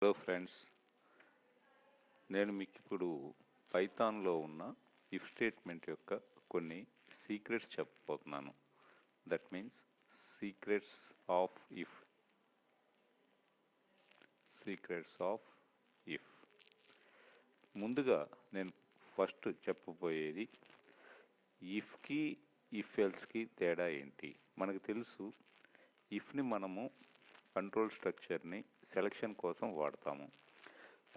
Hello friends, నేను మీకు ఇప్పుడు పైథాన్లో ఉన్న ఇఫ్ స్టేట్మెంట్ యొక్క కొన్ని సీక్రెట్స్ చెప్పబోతున్నాను. That means secrets of if. ముందుగా నేను ఫస్ట్ చెప్పబోయేది ఇఫ్కి ఇఫ్ ఎల్స్కి తేడా ఏంటి. మనకు తెలుసు, ఇఫ్ని మనము కంట్రోల్ స్ట్రక్చర్ని సెలక్షన్ కోసం వాడతాము.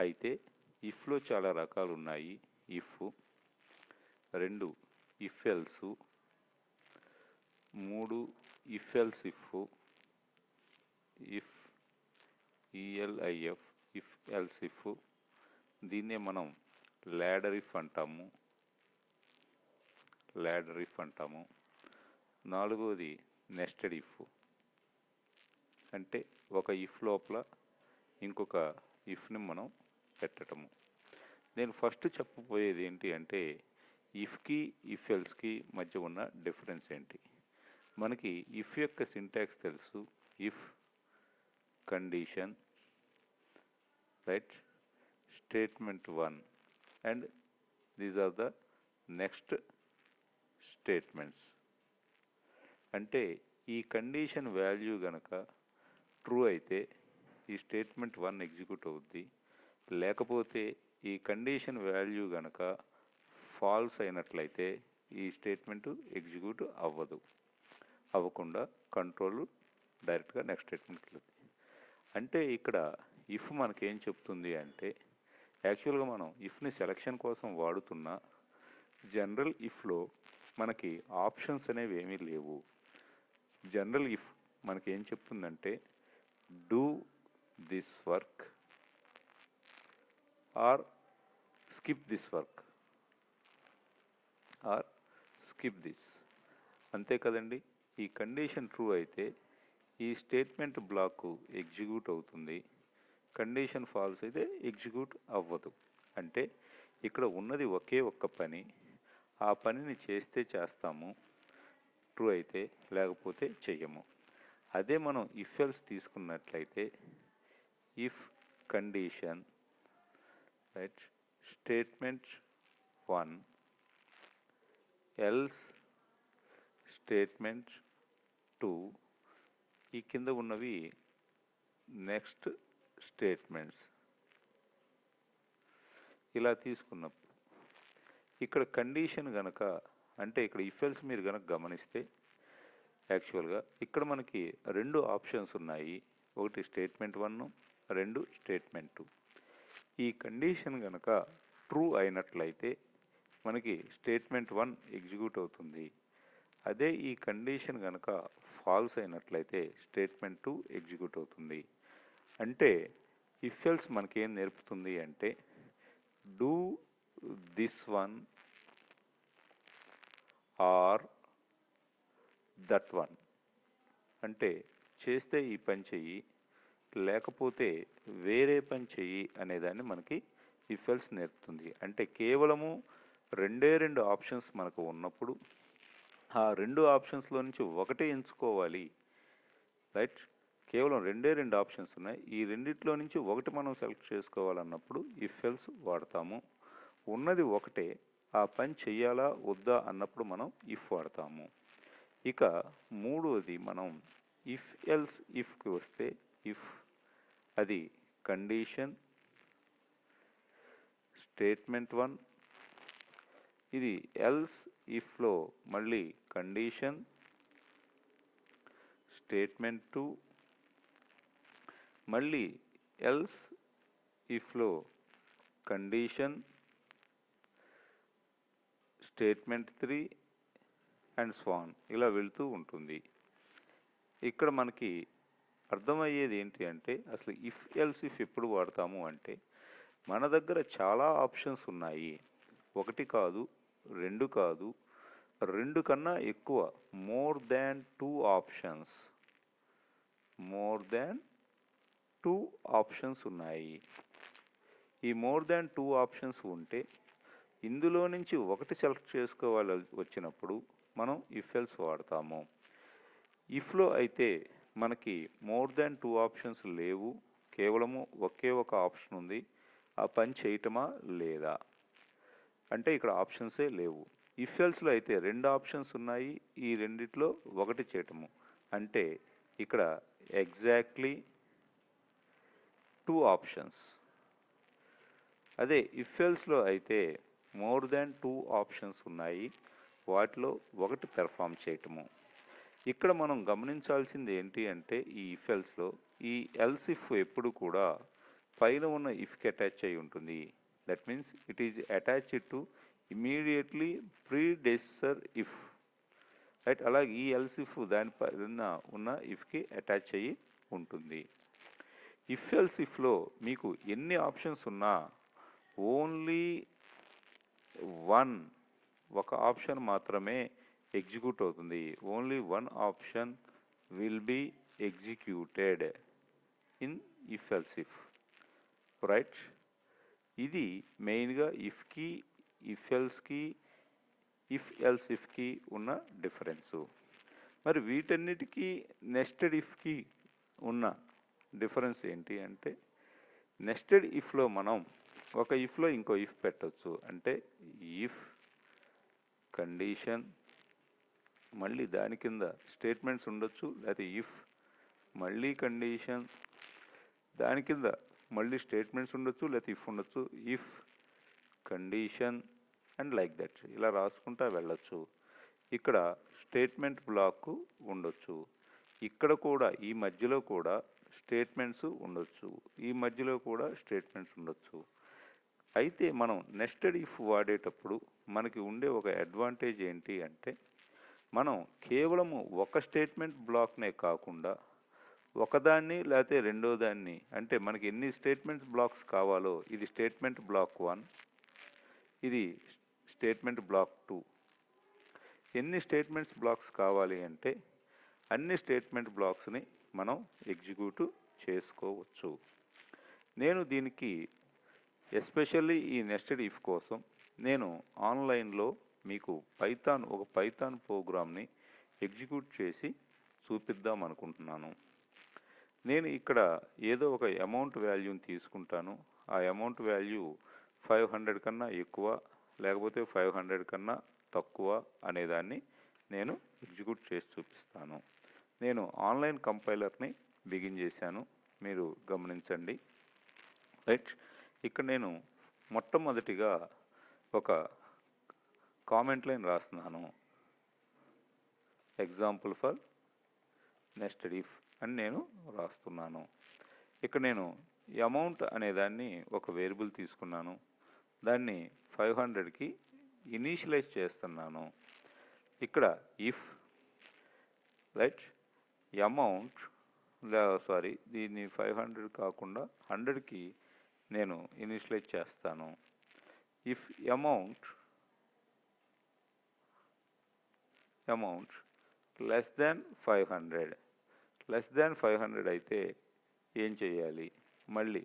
అయితే ఇఫ్లో చాలా రకాలు ఉన్నాయి. If, 2 if else, 3 if else if, if E L I F, if else if, దీన్నే మనం ల్యాడర్ ఇఫ్ అంటాము. 4వది నెస్టెడ్ ఇఫ్, అంటే ఒక ఇఫ్ లోపల ఇంకొక ఇఫ్ని మనం పెట్టటము. నేను ఫస్ట్ చెప్పబోయేది ఏంటి అంటే ఇఫ్కి ఇఫ్ ఎల్స్కి మధ్య ఉన్న డిఫరెన్స్ ఏంటి. మనకి ఇఫ్ యొక్క సింటాక్స్ తెలుసు. If condition, right, statement 1 and these are the next statements. అంటే ఈ కండిషన్ వాల్యూ గనక ట్రూ అయితే ఈ స్టేట్మెంట్ 1 ఎగ్జిక్యూట్ అవుద్ది. లేకపోతే ఈ కండిషన్ వాల్యూ గనక ఫాల్స్ అయినట్లయితే ఈ స్టేట్మెంట్ ఎగ్జిక్యూట్ అవ్వకుండా కంట్రోల్ డైరెక్ట్గా నెక్స్ట్ స్టేట్మెంట్కి వెళ్తుంది. అంటే ఇక్కడ ఇఫ్ మనకేం చెప్తుంది అంటే, యాక్చువల్గా మనం ఇఫ్ని సెలక్షన్ కోసం వాడుతున్న జనరల్ ఇఫ్లో మనకి ఆప్షన్స్ అనేవి ఏమీ లేవు. జనరల్ ఇఫ్ మనకేం చెప్తుందంటే do this work or skip this work or skip this, అంతే కదండి. ఈ కండిషన్ ట్రూ అయితే ఈ స్టేట్మెంట్ బ్లాక్ ఎగ్జిక్యూట్ అవుతుంది. కండిషన్ ఫాల్స్ అయితే ఎగ్జిక్యూట్ అవ్వదు. అంటే ఇక్కడ ఉన్నది ఒకే ఒక్క పని. ఆ పనిని చేస్తే చేస్తాము, ట్రూ అయితే, లేకపోతే చెయ్యము. అదే మనం ఇఫ్ ఎల్స్ తీసుకున్నట్లయితే if condition, right, statement 1 else statement 2, ఈ కింద ఉన్నవి నెక్స్ట్ స్టేట్మెంట్స్. ఇలా తీసుకున్నప్పుడు ఇక్కడ కండిషన్ గనక, అంటే ఇక్కడ ఇఫ్ ఎల్స్ మీరు గనక గమనిస్తే యాక్చువల్గా ఇక్కడ మనకి 2 ఆప్షన్స్ ఉన్నాయి. ఒకటి స్టేట్మెంట్ 1, 2 స్టేట్మెంట్ 2. ఈ కండిషన్ గనక ట్రూ అయినట్లయితే మనకి స్టేట్మెంట్ 1 ఎగ్జిక్యూట్ అవుతుంది. అదే ఈ కండిషన్ గనక ఫాల్స్ అయినట్లయితే స్టేట్మెంట్ 2 ఎగ్జిక్యూట్ అవుతుంది. అంటే ఇఫ్ ఎల్స్ మనకేం నేర్పుతుంది అంటే do this one or that one, అంటే చేస్తే ఈ పని చెయ్యి, లేకపోతే వేరే పని చెయ్యి అనేదాన్ని మనకి ఇఫ్ ఎల్స్ నేర్పుతుంది. అంటే కేవలము 2 ఆప్షన్స్ మనకు ఉన్నప్పుడు ఆ 2 ఆప్షన్స్లో నుంచి ఒకటే ఎంచుకోవాలి, రైట్. కేవలం 2 ఆప్షన్స్ ఉన్నాయి. ఈ రెండిట్లో నుంచి ఒకటి మనం సెలెక్ట్ చేసుకోవాలన్నప్పుడు ఇఫ్ ఎల్స్ వాడతాము. ఉన్నది ఒకటే, ఆ పని చెయ్యాలా వద్దా అన్నప్పుడు మనం ఇఫ్ వాడతాము. ఇక 3వది మనం ఇఫ్ ఎల్స్ ఇఫ్కి వస్తే ఇఫ్ అది కండిషన్, స్టేట్మెంట్ 1, ఇది ఎల్స్ ఇఫ్లో మళ్ళీ కండిషన్, స్టేట్మెంట్ 2, మళ్ళీ ఎల్స్ ఇఫ్లో condition, statement 3 and so on, ఇలా వెళ్తూ ఉంటుంది. ఇక్కడ మనకి అర్థమయ్యేది ఏంటి అంటే అసలు ఇఫ్ ఎల్స్ ఇఫ్ ఎప్పుడు వాడతాము అంటే మన దగ్గర చాలా ఆప్షన్స్ ఉన్నాయి. 1 కాదు, 2 కాదు, 2 కన్నా ఎక్కువ, మోర్ దాన్ 2 ఆప్షన్స్, ఉన్నాయి. ఈ మోర్ దాన్ 2 ఆప్షన్స్ ఉంటే ఇందులో నుంచి ఒకటి సెలెక్ట్ చేసుకోవాలి వచ్చినప్పుడు మనం ఇఫ్ ఎల్స్ వాడతాము. ఇఫ్లో అయితే మనకి మోర్ దాన్ 2 ఆప్షన్స్ లేవు, కేవలము ఒకే ఒక ఆప్షన్ ఉంది, ఆ పని చేయటమా లేదా అంటే ఇక్కడ ఆప్షన్సే లేవు. ఇఫ్ ఎల్స్లో అయితే రెండు ఆప్షన్స్ ఉన్నాయి, ఈ రెండిట్లో ఒకటి చేయటము అంటే ఇక్కడ ఎగ్జాక్ట్లీ టూ ఆప్షన్స్. అదే ఇఫ్ ఎల్స్లో అయితే మోర్ దాన్ టూ ఆప్షన్స్ ఉన్నాయి, వాటిలో ఒకటి పెర్ఫామ్ చేయటము. ఇక్కడ మనం గమనించాల్సింది ఏంటి అంటే ఈ ఇఫ్ ఎల్స్లో ఈ ఎల్స్ ఇఫ్ ఎప్పుడు కూడా పైన ఉన్న ఇఫ్కి అటాచ్ అయి ఉంటుంది. That means it is attached to immediately predecessor if, right. అలాగే ఈ ఎల్స్ ఇఫ్ దానిపైన ఉన్న ఇఫ్కి అటాచ్ అయ్యి ఉంటుంది. ఇఫ్ ఎల్స్ ఇఫ్లో మీకు ఎన్ని ఆప్షన్స్ ఉన్నా ఓన్లీ వన్, ఒక ఆప్షన్ మాత్రమే ఎగ్జిక్యూట్ అవుతుంది. Only one option will be executed in if else if, right. ఇది మెయిన్గా ఇఫ్కి, ఇఫ్ ఎల్స్కి, ఇఫ్ ఎల్స్ ఇఫ్కి ఉన్న డిఫరెన్సు. మరి వీటన్నిటికీ నెస్టెడ్ ఇఫ్కి ఉన్న డిఫరెన్స్ ఏంటి అంటే నెస్టెడ్ ఇఫ్లో మనం ఒక ఇఫ్లో ఇంకో ఇఫ్ పెట్టచ్చు. అంటే ఇఫ్ కండిషన్ మళ్ళీ దాని కింద స్టేట్మెంట్స్ ఉండొచ్చు, లేకపోతే ఇఫ్ మళ్ళీ కండిషన్ దాని కింద మళ్ళీ స్టేట్మెంట్స్ ఉండొచ్చు, లేకపోతే ఇఫ్ ఉండొచ్చు, if condition and like that ఇలా రాసుకుంటా వెళ్ళొచ్చు. ఇక్కడ స్టేట్మెంట్ బ్లాక్ ఉండొచ్చు, ఇక్కడ కూడా ఈ మధ్యలో కూడా స్టేట్మెంట్స్ ఉండొచ్చు, ఈ మధ్యలో కూడా స్టేట్మెంట్స్ ఉండొచ్చు. అయితే మనం నెస్టెడ్ ఇఫ్ వాడేటప్పుడు మనకి ఉండే ఒక అడ్వాంటేజ్ ఏంటి అంటే మనం కేవలము ఒక స్టేట్మెంట్ బ్లాక్నే కాకుండా ఒకదాన్ని లేకపోతే రెండో దాన్ని, అంటే మనకి ఎన్ని స్టేట్మెంట్ బ్లాక్స్ కావాలో ఇది స్టేట్మెంట్ బ్లాక్ 1, ఇది స్టేట్మెంట్ బ్లాక్ 2, ఎన్ని స్టేట్మెంట్స్ బ్లాక్స్ కావాలి అంటే అన్ని స్టేట్మెంట్ బ్లాక్స్ని మనం ఎగ్జిక్యూట్ చేసుకోవచ్చు. నేను దీనికి ఎస్పెషల్లీ ఈ నెస్టెడ్ ఇఫ్ కోసం నేను ఆన్లైన్లో మీకు ఒక పైథాన్ ప్రోగ్రామ్ని ఎగ్జిక్యూట్ చేసి చూపిద్దాం అనుకుంటున్నాను. నేను ఇక్కడ ఏదో ఒక అమౌంట్ వాల్యూని తీసుకుంటాను. ఆ అమౌంట్ వాల్యూ 500 కన్నా ఎక్కువ లేకపోతే 500 కన్నా తక్కువ అనేదాన్ని నేను ఎగ్జిక్యూట్ చేసి చూపిస్తాను. నేను ఆన్లైన్ కంపైలర్ని బిగిన్ చేశాను, మీరు గమనించండి, రైట్. ఇక్కడ నేను మొట్టమొదటిగా ఒక కామెంట్ లైన్ రాస్తున్నాను, ఎగ్జాంపుల్ ఫర్ నెస్టెడ్ ఇఫ్ అని నేను రాస్తున్నాను. ఇక్కడ నేను అమౌంట్ అనేదాన్ని ఒక వేరియబుల్ తీసుకున్నాను, దాన్ని 500కి ఇనీషియలైజ్ చేస్తున్నాను. ఇక్కడ ఇఫ్ రైట్ అమౌంట్ దీన్ని 500 కాకుండా 100కి నేను ఇనిషియలైజ్ చేస్తాను. ఇఫ్ అమౌంట్ లెస్ దాన్ 500 అయితే ఏం చేయాలి, మళ్ళీ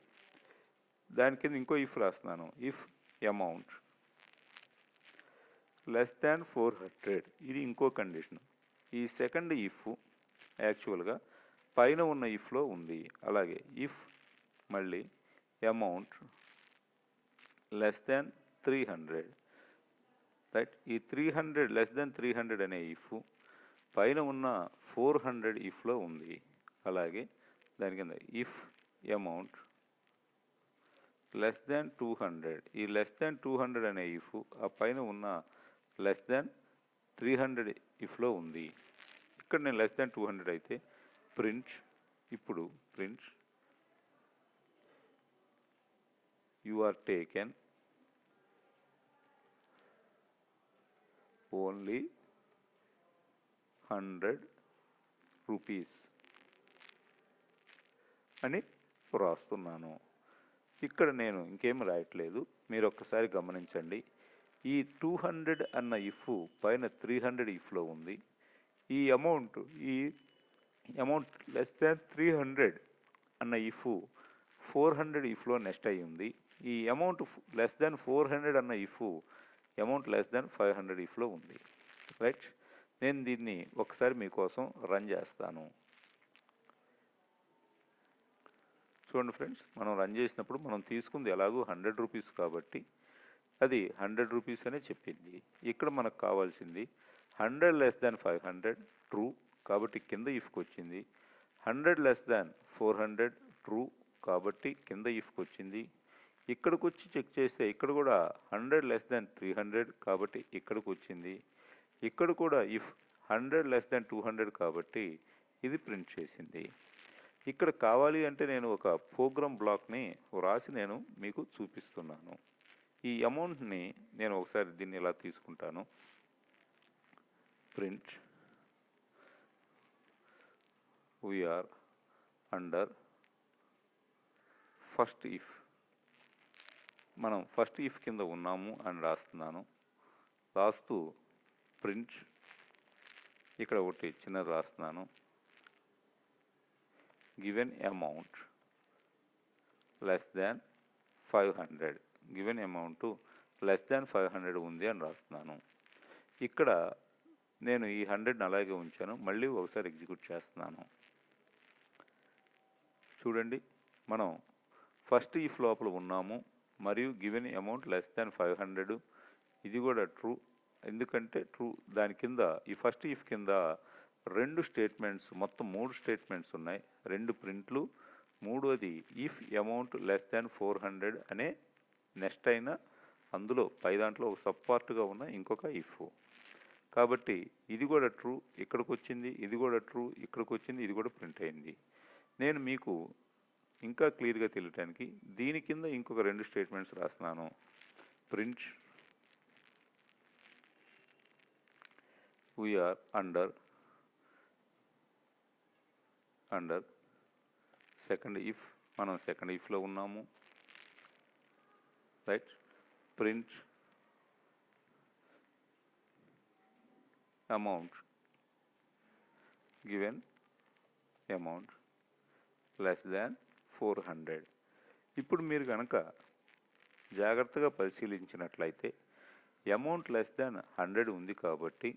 దాని కింద ఇంకో ఇఫ్ రాస్తున్నాను. ఇఫ్ అమౌంట్ లెస్ దాన్ 400, ఇది ఇంకో కండిషన్. ఈ సెకండ్ ఇఫ్ యాక్చువల్గా పైన ఉన్న ఇఫ్లో ఉంది. అలాగే ఇఫ్ మళ్ళీ అమౌంట్ లెస్ దాన్ 300, రైట్. ఈ 300 లెస్ దాన్ 300 అనే ఇఫ్ పైన ఉన్న 400 ఇఫ్లో ఉంది. అలాగే దాని కింద ఇఫ్ అమౌంట్ లెస్ దాన్ 200, ఈ లెస్ దాన్ 200 అనే ఇఫ్ ఆ పైన ఉన్న లెస్ దాన్ 300 ఇఫ్లో ఉంది. ఇక్కడ నేను లెస్ దాన్ 200 అయితే print you are taken only 100 rupees అని రాస్తున్నాను. ఇక్కడ నేను ఇంకేం రాయట్లేదు, మీరు ఒక్కసారి గమనించండి. ఈ 200 అన్న ఇఫ్ పైన 300 ఇఫ్లో ఉంది. ఈ అమౌంట్ లెస్ దాన్ 300 అన్న ఇఫ్ 400 ఇఫ్లో నెక్స్ట్ అయి ఉంది. ఈ అమౌంట్ లెస్ దాన్ 400 అన్న ఇఫ్ అమౌంట్ లెస్ దాన్ 500 ఇఫ్లో ఉంది, రైట్. నేను దీన్ని ఒకసారి మీకోసం రన్ చేస్తాను. చూడండి ఫ్రెండ్స్, మనం రన్ చేసినప్పుడు మనం తీసుకుంది ఎలాగో 100 రూపీస్ కాబట్టి అది 100 రూపీస్ అనే చెప్పింది. ఇక్కడ మనకు కావాల్సింది 100 లెస్ దాన్ 500 ట్రూ కాబట్టి కింద ఇఫ్కి వచ్చింది. 100 లెస్ దాన్ 400 ట్రూ కాబట్టి కింద ఇఫ్కి వచ్చింది. ఇక్కడికి వచ్చి చెక్ చేస్తే ఇక్కడ కూడా 100 లెస్ దాన్ 300 కాబట్టి ఇక్కడికి వచ్చింది. ఇక్కడ కూడా ఇఫ్ 100 లెస్ దాన్ 200 కాబట్టి ఇది ప్రింట్ చేసింది. ఇక్కడ కావాలి అంటే నేను ఒక ప్రోగ్రామ్ బ్లాక్ని వ్రాసి నేను మీకు చూపిస్తున్నాను. ఈ అమౌంట్ని నేను ఒకసారి దీన్ని ఇలా తీసుకుంటాను. Print we're under first if, మనం ఫస్ట్ ఇఫ్ కింద ఉన్నాము అని రాస్తున్నాను. రాస్తూ ప్రింట్ ఇక్కడ ఒకటి చిన్నది రాస్తున్నాను. Given amount less than 500, given amount less than 500 ఉంది అని రాస్తున్నాను. ఇక్కడ నేను ఈ 100ని అలాగే ఉంచాను. మళ్ళీ ఒకసారి ఎగ్జిక్యూట్ చేస్తున్నాను. చూడండి, మనం ఫస్ట్ ఇఫ్ లోపల ఉన్నాము మరియు గివెన్ అమౌంట్ లెస్ దాన్ 500, ఇది కూడా ట్రూ. ఎందుకంటే ట్రూ దాని కింద ఈ ఫస్ట్ ఇఫ్ కింద 2 స్టేట్మెంట్స్, మొత్తం 3 స్టేట్మెంట్స్ ఉన్నాయి, 2 ప్రింట్లు. మూడోది ఇఫ్ అమౌంట్ లెస్ దాన్ 400 అనే నెక్స్ట్ అయిన అందులో పై దాంట్లో ఒక సబ్ పార్ట్గా ఉన్న ఇంకొక ఇఫ్. కాబట్టి ఇది కూడా ట్రూ, ఇక్కడికి వచ్చింది. ఇది కూడా ట్రూ, ఇక్కడికి వచ్చింది. ఇది కూడా ప్రింట్ అయింది. నేను మీకు ఇంకా క్లియర్గా తెలియటానికి దీని కింద ఇంకొక 2 స్టేట్మెంట్స్ రాస్తున్నాను. Print we're under second if, మనం సెకండ్ ఇఫ్లో ఉన్నాము, right. Print amount given amount less than 400. ఇప్పుడు మీరు కనుక జాగ్రత్తగా పరిశీలించినట్లయితే అమౌంట్ లెస్ దాన్ 100 ఉంది కాబట్టి,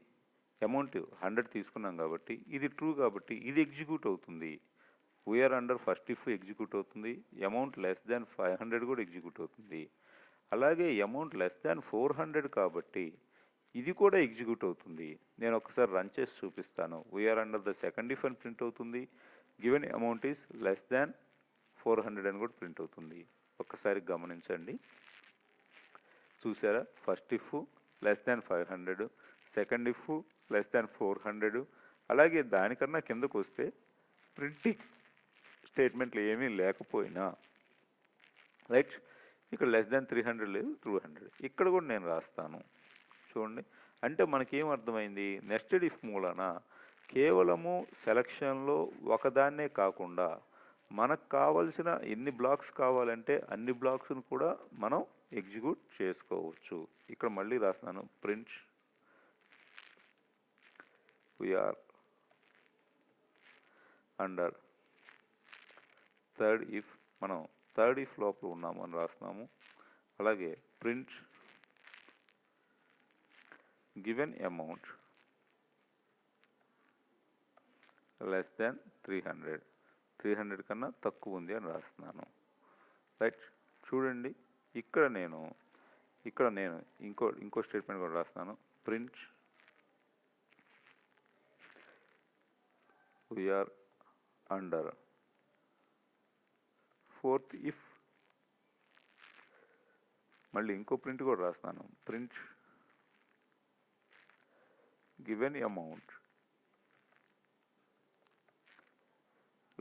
అమౌంట్ 100 తీసుకున్నాం కాబట్టి ఇది ట్రూ కాబట్టి ఇది ఎగ్జిక్యూట్ అవుతుంది. We're under first if execute అవుతుంది. అమౌంట్ లెస్ దాన్ 500 కూడా ఎగ్జిక్యూట్ అవుతుంది. అలాగే అమౌంట్ లెస్ దాన్ 400 కాబట్టి ఇది కూడా ఎగ్జిక్యూట్ అవుతుంది. నేను ఒకసారి రన్ చేసి చూపిస్తాను. We're under the second if అని ప్రింట్ అవుతుంది. Given amount is less than 400 అని కూడా ప్రింట్ అవుతుంది. ఒక్కసారి గమనించండి. చూసారా, first if less than 500, second if less than 400, అలాగే దానికన్నా కిందకు వస్తే ప్రింటింగ్ స్టేట్మెంట్లు ఏమీ లేకపోయినా, రైట్. ఇక్కడ లెస్ దాన్ 300 లేదు, 200. ఇక్కడ కూడా నేను రాస్తాను. చూడండి, అంటే మనకేం అర్థమైంది, నెస్టెడ్ ఇఫ్ మూలన కేవలము సెలక్షన్లో ఒకదాన్నే కాకుండా మనకు కావలసిన ఎన్ని బ్లాక్స్ కావాలంటే అన్ని బ్లాక్స్ను కూడా మనం ఎగ్జిక్యూట్ చేసుకోవచ్చు. ఇక్కడ మళ్ళీ రాస్తున్నాను. Print we're under third if, మనం థర్డ్ ఇఫ్ లోపల ఉన్నాము అని రాస్తున్నాము. అలాగే print given amount less than 300 కన్నా తక్కువ ఉంది అని రాస్తున్నాను, రైట్. చూడండి, ఇక్కడ నేను ఇంకో స్టేట్మెంట్ కూడా రాస్తున్నాను. Print we're under fourth if, మళ్ళీ ఇంకో ప్రింట్ కూడా రాస్తున్నాను. Print given amount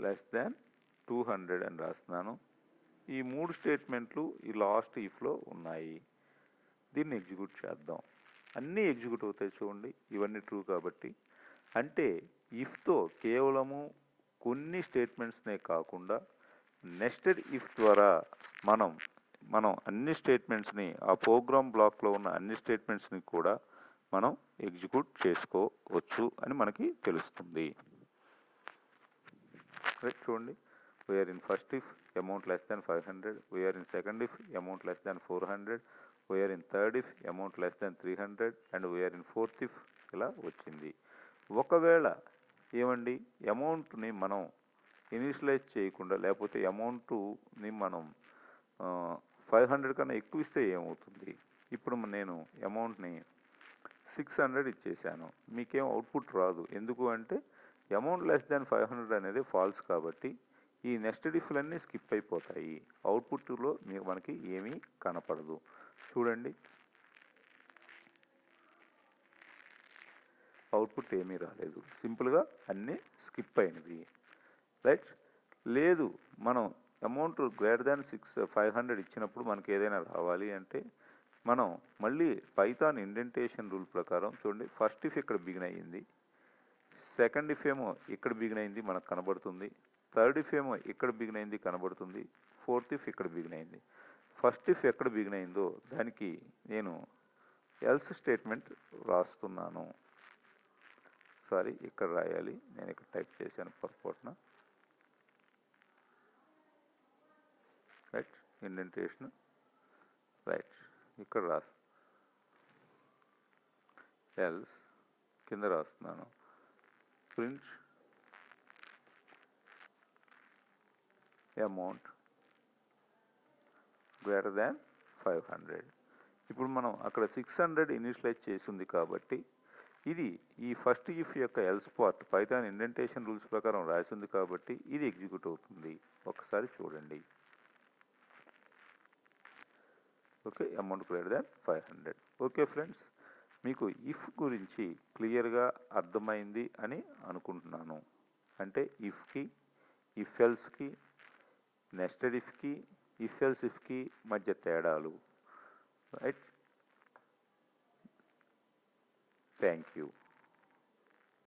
less than 200 అని రాస్తున్నాను. ఈ 3 స్టేట్మెంట్లు ఈ లాస్ట్ ఇఫ్లో ఉన్నాయి. దీన్ని ఎగ్జిక్యూట్ చేద్దాం. అన్నీ ఎగ్జిక్యూట్ అవుతాయి. చూడండి, ఇవన్నీ ట్రూ కాబట్టి. అంటే ఇఫ్తో కేవలము కొన్ని స్టేట్మెంట్స్నే కాకుండా నెస్టెడ్ ఇఫ్ ద్వారా మనం అన్ని స్టేట్మెంట్స్ని, ఆ ప్రోగ్రామ్ బ్లాక్లో ఉన్న అన్ని స్టేట్మెంట్స్ని కూడా మనం ఎగ్జిక్యూట్ చేసుకోవచ్చు అని మనకి తెలుస్తుంది. రైట్. చూడండి, we're in first if amount less than 500, we're in second if amount less than 400, we're in third if amount less than 300 and we're in fourth if. ఇలా వచ్చింది. ఒకవేళ ఏమండి, అమౌంట్ని మనం ఇనిషియలైజ్ చేయకుండా లేకపోతే అమౌంట్ని మనం 500 కన్నా ఎక్కువ ఇస్తే ఏమవుతుంది? ఇప్పుడు నేను అమౌంట్ని 600 ఇచ్చేసాను, మీకేం అవుట్పుట్ రాదు. ఎందుకు అంటే అమౌంట్ లెస్ దాన్ 500 అనేది ఫాల్స్ కాబట్టి ఈ నెస్టెడ్ ఇఫ్లన్నీ స్కిప్ అయిపోతాయి. అవుట్పుట్లో మనకి ఏమీ కనపడదు. చూడండి, అవుట్పుట్ ఏమీ రాలేదు, సింపుల్గా అన్నీ స్కిప్ అయినవి. రైట్? లేదు, మనం అమౌంట్ గ్రేటర్ దాన్ 500 ఇచ్చినప్పుడు మనకి ఏదైనా రావాలి అంటే మనం మళ్ళీ పైథాన్ ఇండెంటేషన్ రూల్ ప్రకారం చూడండి, ఫస్ట్ ఇఫ్ ఇక్కడ బిగిన్ అయ్యింది, సెకండ్ ఇఫ్ ఏమో ఇక్కడ బిగిన్ అయింది మనకు కనబడుతుంది, థర్డ్ ఇఫ్ ఏమో ఇక్కడ బిగిన్ అయింది కనబడుతుంది, ఫోర్త్ ఇఫ్ ఇక్కడ బిగిన్ అయింది. ఫస్ట్ ఇఫ్ ఎక్కడ బిగిన్ అయిందో దానికి నేను ఎల్స్ స్టేట్మెంట్ రాస్తున్నాను. సారీ, ఇక్కడ రాయాలి, నేను ఇక్కడ టైప్ చేశాను పొరపాటున. రైట్, ఇండెంటేషన్, రైట్, ఇక్కడ ఎల్స్ కింద రాస్తున్నాను ప్రింట్ అమౌంట్ గ్రేటర్ దాన్ 500. ఇప్పుడు మనం అక్కడ 600 ఇనిషియలైజ్ చేసింది కాబట్టి ఇది ఈ ఫస్ట్ ఇఫ్ యొక్క else part Python indentation rules ప్రకారం రాసింది కాబట్టి ఇది ఎగ్జిక్యూట్ అవుతుంది. ఒకసారి చూడండి. Okay, amount greater than 500. Okay friends, మీకు ఇఫ్ గురించి క్లియర్గా అర్థమైంది అని అనుకుంటున్నాను. అంటే ఇఫ్కి, ఇఫ్ ఎల్స్కి, నెస్టెడ్ ఇఫ్కి, ఇఫ్ ఎల్స్ ఇఫ్కి మధ్య తేడాలు. రైట్? Thank you.